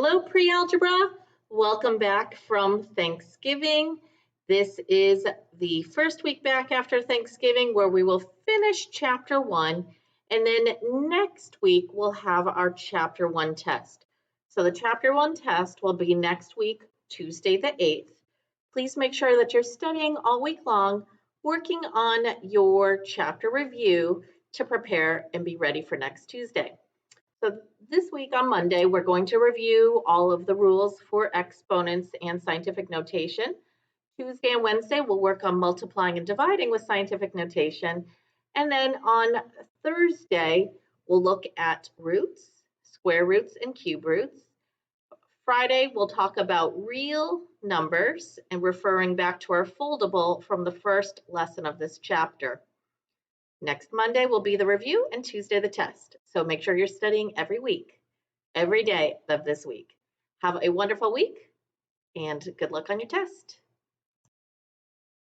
Hello, Pre-Algebra. Welcome back from Thanksgiving. This is the first week back after Thanksgiving where we will finish Chapter 1, and then next week we'll have our Chapter 1 test. So the Chapter 1 test will be next week, Tuesday the 8th. Please make sure that you're studying all week long, working on your chapter review to prepare and be ready for next Tuesday. So this week on Monday, we're going to review all of the rules for exponents and scientific notation. Tuesday and Wednesday, we'll work on multiplying and dividing with scientific notation. And then on Thursday, we'll look at roots, square roots, and cube roots. Friday, we'll talk about real numbers and referring back to our foldable from the first lesson of this chapter. Next Monday will be the review and Tuesday the test. So make sure you're studying every week, every day of this week. Have a wonderful week and good luck on your test.